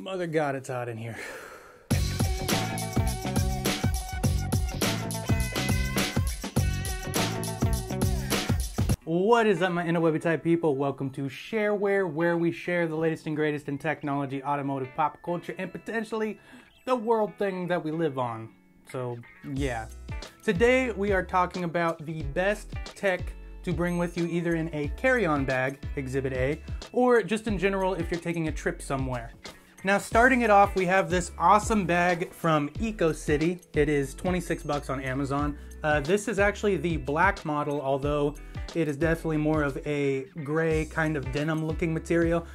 Mother God, it's hot in here. What is up, my interwebby type people? Welcome to Shareware, where we share the latest and greatest in technology, automotive, pop culture, and potentially the world thing that we live on. So, yeah. Today, we are talking about the best tech to bring with you either in a carry-on bag, Exhibit A, or just in general if you're taking a trip somewhere. Now, starting it off, we have this awesome bag from EcoCity. It is 26 bucks on Amazon. This is actually the black model, although it is definitely more of a gray kind of denim looking material.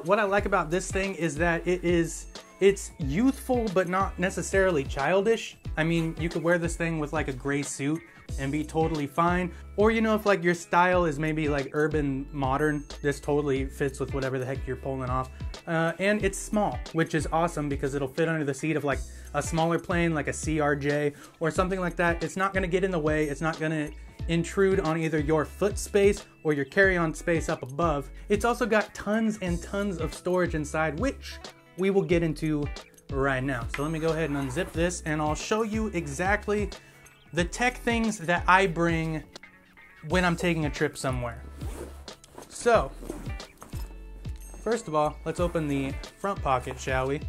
What I like about this thing is that it's youthful but not necessarily childish. I mean, you could wear this thing with like a gray suit and be totally fine. Or, you know, if like your style is maybe like urban modern, this totally fits with whatever the heck you're pulling off. And it's small, which is awesome because it'll fit under the seat of like a smaller plane, like a CRJ or something like that. It's not gonna get in the way. It's not gonna intrude on either your foot space or your carry-on space up above. It's also got tons and tons of storage inside, which we will get into right now. So let me go ahead and unzip this and I'll show you exactly the tech things that I bring when I'm taking a trip somewhere. So, first of all, let's open the front pocket, shall we?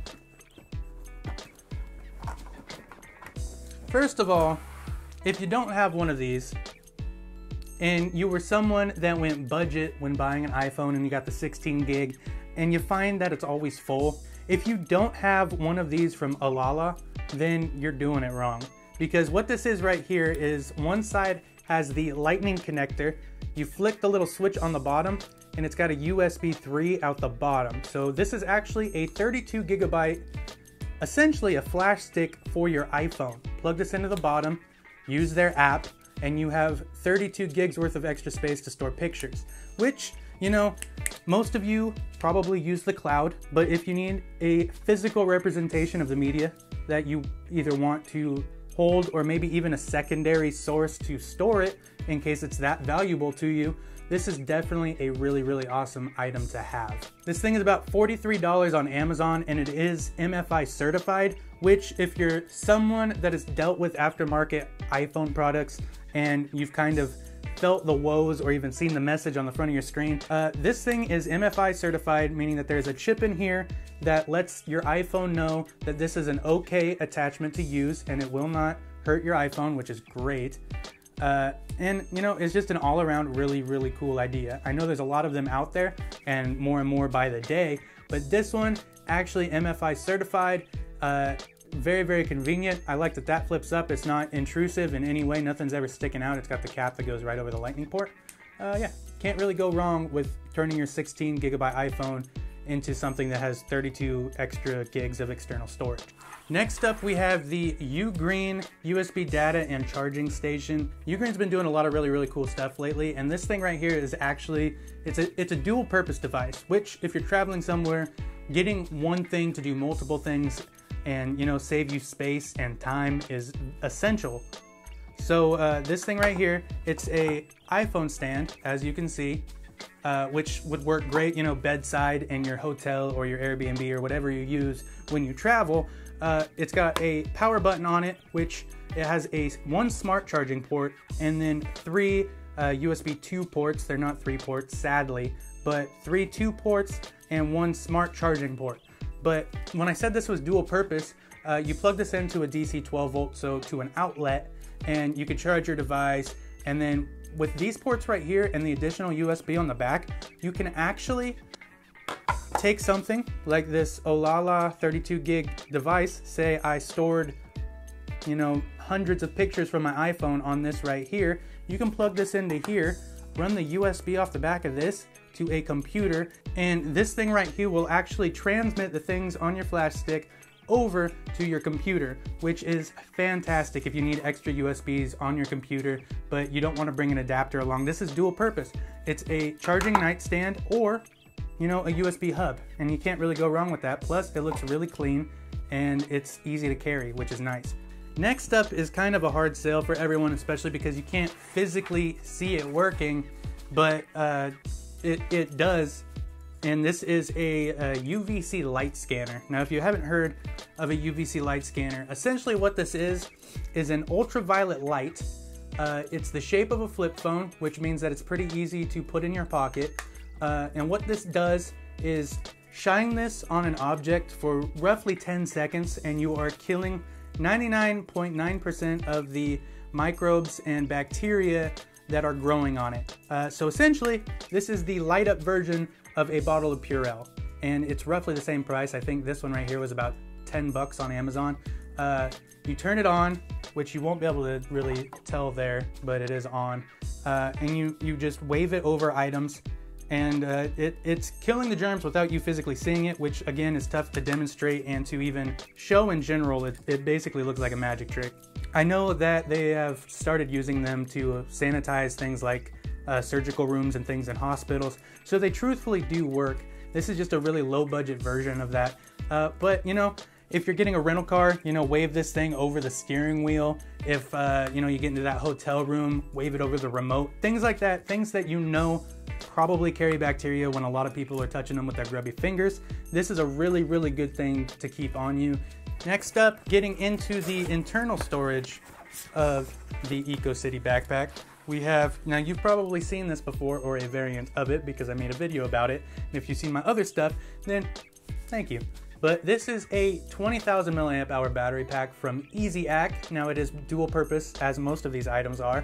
First of all, if you don't have one of these, and you were someone that went budget when buying an iPhone and you got the 16 gig, and you find that it's always full, if you don't have one of these from Alala, then you're doing it wrong. Because what this is right here is one side has the lightning connector, you flick the little switch on the bottom, and it's got a USB 3 out the bottom. So this is actually a 32 gigabyte, essentially a flash stick for your iPhone. Plug this into the bottom, use their app, and you have 32 gigs worth of extra space to store pictures, which, you know, most of you probably use the cloud, but if you need a physical representation of the media that you either want to hold or maybe even a secondary source to store it in case it's that valuable to you, this is definitely a really, really awesome item to have. This thing is about $43 on Amazon and it is MFI certified, which if you're someone that has dealt with aftermarket iPhone products and you've kind of felt the woes or even seen the message on the front of your screen, this thing is MFI certified, meaning that there's a chip in here that lets your iPhone know that this is an okay attachment to use and it will not hurt your iPhone, which is great. And you know, it's just an all-around really, really cool idea. I know there's a lot of them out there and more by the day, but this one actually MFI certified, very, very convenient. I like that that flips up. It's not intrusive in any way. Nothing's ever sticking out. It's got the cap that goes right over the lightning port. Yeah, can't really go wrong with turning your 16 gigabyte iPhone into something that has 32 extra gigs of external storage. Next up, we have the UGREEN USB data and charging station. UGREEN's been doing a lot of really, really cool stuff lately, and this thing right here is actually, it's a dual purpose device, which if you're traveling somewhere, getting one thing to do multiple things and, you know, save you space and time is essential. So this thing right here, it's a iPhone stand, as you can see, which would work great, you know, bedside in your hotel or your Airbnb or whatever you use when you travel. It's got a power button on it, which it has one smart charging port and then three USB 2 ports. They're not 3 ports, sadly, but 3 2 ports and one smart charging port. But when I said this was dual purpose, you plug this into a DC 12 volt, so to an outlet, and you could charge your device. And then with these ports right here and the additional USB on the back, you can actually take something like this Alala 32 gig device. Say I stored, you know, hundreds of pictures from my iPhone on this right here. You can plug this into here, run the USB off the back of this to a computer, and this thing right here will actually transmit the things on your flash stick over to your computer, which is fantastic if you need extra USBs on your computer, but you don't want to bring an adapter along. This is dual purpose. It's a charging nightstand or, you know, a USB hub, and you can't really go wrong with that. Plus, it looks really clean and it's easy to carry, which is nice. Next up is kind of a hard sale for everyone, especially because you can't physically see it working, but it does and this is a UVC Light Scanner. Now, if you haven't heard of a UVC Light Scanner, essentially what this is an ultraviolet light. It's the shape of a flip phone, which means that it's pretty easy to put in your pocket. And what this does is shine this on an object for roughly 10 seconds, and you are killing 99.9% of the microbes and bacteria that are growing on it. So essentially, this is the light up version of a bottle of Purell, and it's roughly the same price. I think this one right here was about 10 bucks on Amazon. You turn it on, which you won't be able to really tell there, but it is on, and you just wave it over items, and it's killing the germs without you physically seeing it, which again is tough to demonstrate and to even show in general. It basically looks like a magic trick. I know that they have started using them to sanitize things like surgical rooms and things in hospitals, so they truthfully do work. This is just a really low budget version of that, but you know, if you're getting a rental car, you know, wave this thing over the steering wheel. If you know, you get into that hotel room, wave it over the remote, things like that, things that you know probably carry bacteria when a lot of people are touching them with their grubby fingers. This is a really, really good thing to keep on you. Next up, getting into the internal storage of the EcoCity backpack, we have, now you've probably seen this before or a variant of it because I made a video about it. And if you've seen my other stuff, then thank you. But this is a 20,000 milliamp hour battery pack from EasyAct. Now it is dual purpose, as most of these items are,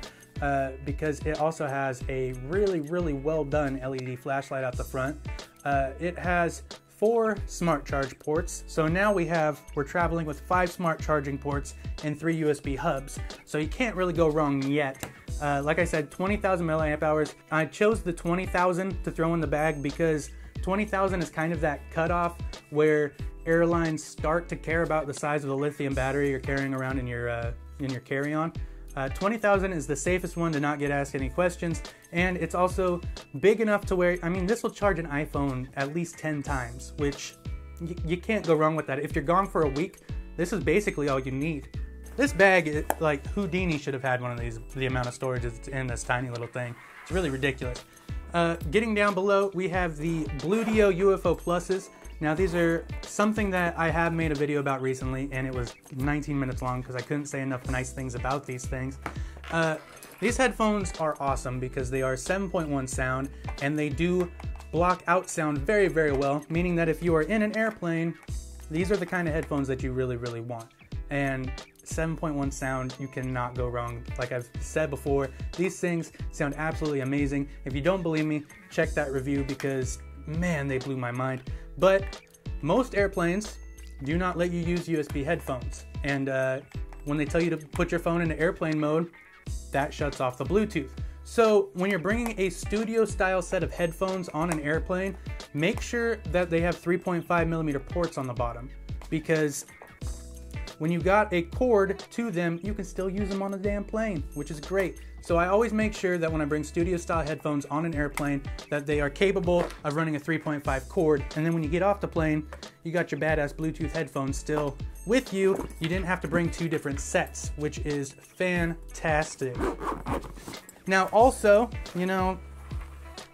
because it also has a really, really well done LED flashlight out the front. It has 4 smart charge ports. So now we're traveling with 5 smart charging ports and 3 USB hubs. So you can't really go wrong yet. Like I said, 20,000 milliamp hours. I chose the 20,000 to throw in the bag because 20,000 is kind of that cutoff where airlines start to care about the size of the lithium battery you're carrying around in your carry-on. 20,000 is the safest one to not get asked any questions, and it's also big enough to where, I mean, this will charge an iPhone at least 10 times, which you can't go wrong with that. If you're gone for a week, this is basically all you need. This bag, like Houdini should have had one of these, the amount of storage is in this tiny little thing. It's really ridiculous. Getting down below, we have the Bluetooth UFO Pluses. Now these are something that I have made a video about recently, and it was 19 minutes long because I couldn't say enough nice things about these things. These headphones are awesome because they are 7.1 sound, and they do block out sound very, very well, meaning that if you are in an airplane, these are the kind of headphones that you really, really want. And 7.1 sound, you cannot go wrong. Like I've said before, these things sound absolutely amazing. If you don't believe me, check that review because, man, they blew my mind. But most airplanes do not let you use USB headphones. And when they tell you to put your phone into airplane mode, that shuts off the Bluetooth. So when you're bringing a studio style set of headphones on an airplane, make sure that they have 3.5 millimeter ports on the bottom, because when you got a cord to them, you can still use them on the damn plane, which is great. So I always make sure that when I bring studio style headphones on an airplane, that they are capable of running a 3.5 cord. And then when you get off the plane, you got your badass Bluetooth headphones still with you. You didn't have to bring 2 different sets, which is fantastic. Now also, you know,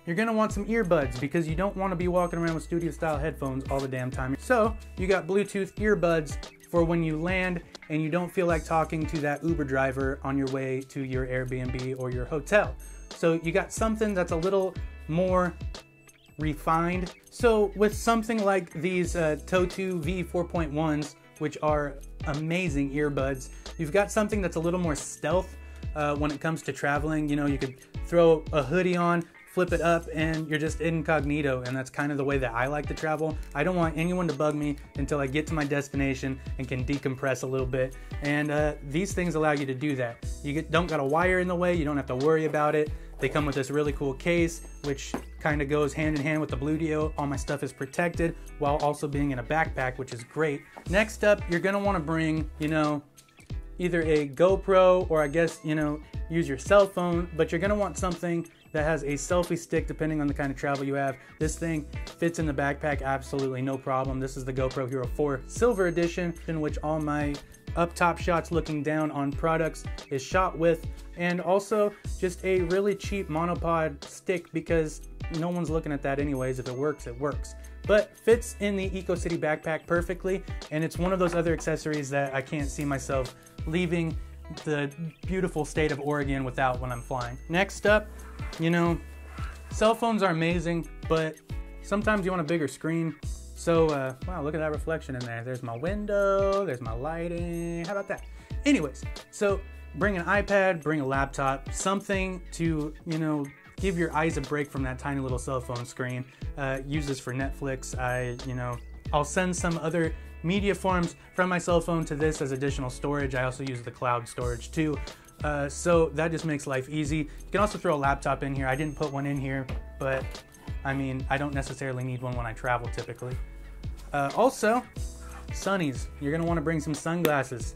you're gonna want some earbuds because you don't want to be walking around with studio style headphones all the damn time. So you got Bluetooth earbuds for when you land and you don't feel like talking to that Uber driver on your way to your Airbnb or your hotel. So you got something that's a little more refined. So with something like these Totu V4.1s, which are amazing earbuds, you've got something that's a little more stealth when it comes to traveling. You know, you could throw a hoodie on, flip it up, and you're just incognito, and that's kind of the way that I like to travel. I don't want anyone to bug me until I get to my destination and can decompress a little bit, and these things allow you to do that. You don't got a wire in the way, you don't have to worry about it. They come with this really cool case, which kind of goes hand in hand with the Bluetooth. All my stuff is protected while also being in a backpack, which is great. Next up, you're gonna wanna bring, you know, either a GoPro or I guess, you know, use your cell phone, but you're gonna want something that has a selfie stick depending on the kind of travel you have. This thing fits in the backpack absolutely no problem. This is the GoPro Hero 4 Silver Edition, in which all my up top shots looking down on products is shot with, and also just a really cheap monopod stick because no one's looking at that anyways. If it works, it works. But fits in the EcoCity backpack perfectly, and it's one of those other accessories that I can't see myself leaving the beautiful state of Oregon without when I'm flying. Next up, you know, cell phones are amazing, but sometimes you want a bigger screen. So, wow, look at that reflection in there. There's my window, there's my lighting. How about that? Anyways, so bring an iPad, bring a laptop, something to, you know, give your eyes a break from that tiny little cell phone screen. Use this for Netflix. I'll send some other media forms from my cell phone to this as additional storage. I also use the cloud storage too. So that just makes life easy. You can also throw a laptop in here. I didn't put one in here, but I mean, I don't necessarily need one when I travel typically. Also, sunnies. You're gonna wanna bring some sunglasses.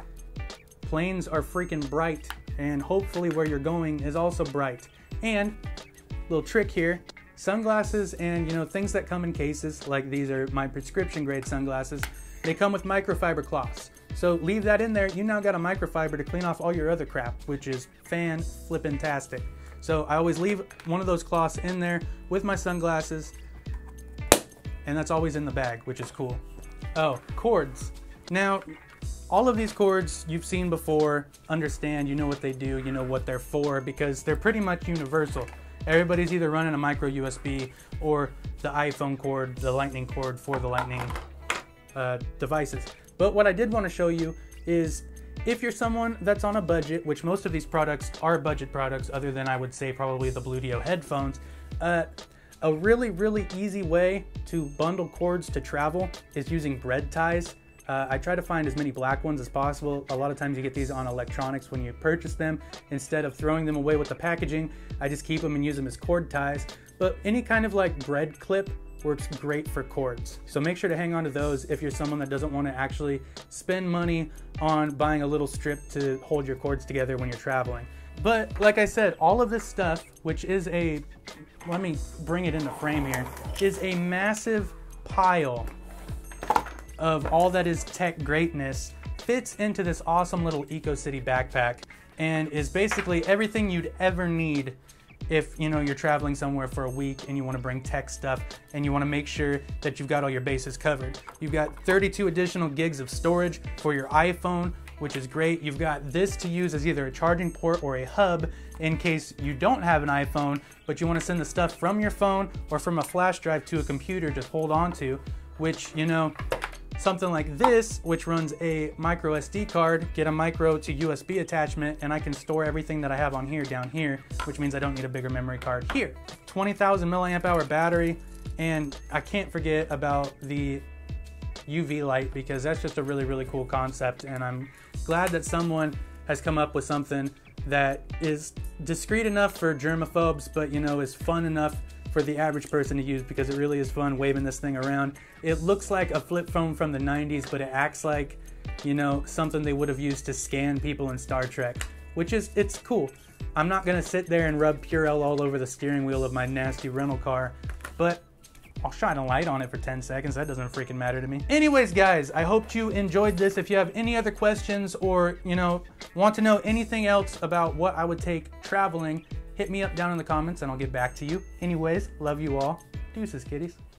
Planes are freaking bright, and hopefully where you're going is also bright. And, little trick here, sunglasses and, you know, things that come in cases, like these are my prescription grade sunglasses, they come with microfiber cloths. So leave that in there. You now got a microfiber to clean off all your other crap, which is fan-flippin-tastic. So I always leave one of those cloths in there with my sunglasses, and that's always in the bag, which is cool. Oh, cords. Now, all of these cords you've seen before, understand, you know what they do, you know what they're for, because they're pretty much universal. Everybody's either running a micro USB or the iPhone cord, the lightning cord for the lightning devices. But what I did want to show you is if you're someone that's on a budget, which most of these products are budget products other than I would say probably the Bluetooth headphones, a really, really easy way to bundle cords to travel is using bread ties. I try to find as many black ones as possible. A lot of times you get these on electronics when you purchase them. Instead of throwing them away with the packaging, I just keep them and use them as cord ties. But any kind of like bread clip works great for cords. So make sure to hang on to those if you're someone that doesn't want to actually spend money on buying a little strip to hold your cords together when you're traveling. But like I said, all of this stuff, which is a, let me bring it into frame here, is a massive pile of all that is tech greatness, fits into this awesome little EcoCity backpack and is basically everything you'd ever need if, you know, you're traveling somewhere for a week and you want to bring tech stuff and you want to make sure that you've got all your bases covered. You've got 32 additional gigs of storage for your iPhone, which is great. You've got this to use as either a charging port or a hub in case you don't have an iPhone, but you want to send the stuff from your phone or from a flash drive to a computer to hold on to, which, you know, something like this, which runs a micro SD card, get a micro to USB attachment, and I can store everything that I have on here down here, which means I don't need a bigger memory card here. 20,000 milliamp hour battery, and I can't forget about the UV light because that's just a really, really cool concept, and I'm glad that someone has come up with something that is discreet enough for germaphobes, but, you know, is fun enough for the average person to use because it really is fun waving this thing around. It looks like a flip phone from the 90s, but it acts like, you know, something they would have used to scan people in Star Trek, which is, it's cool. I'm not gonna sit there and rub Purell all over the steering wheel of my nasty rental car, but I'll shine a light on it for 10 seconds. That doesn't freaking matter to me. Anyways, guys, I hope you enjoyed this. If you have any other questions or, you know, want to know anything else about what I would take traveling, hit me up down in the comments and I'll get back to you. Anyways, love you all. Deuces, kitties.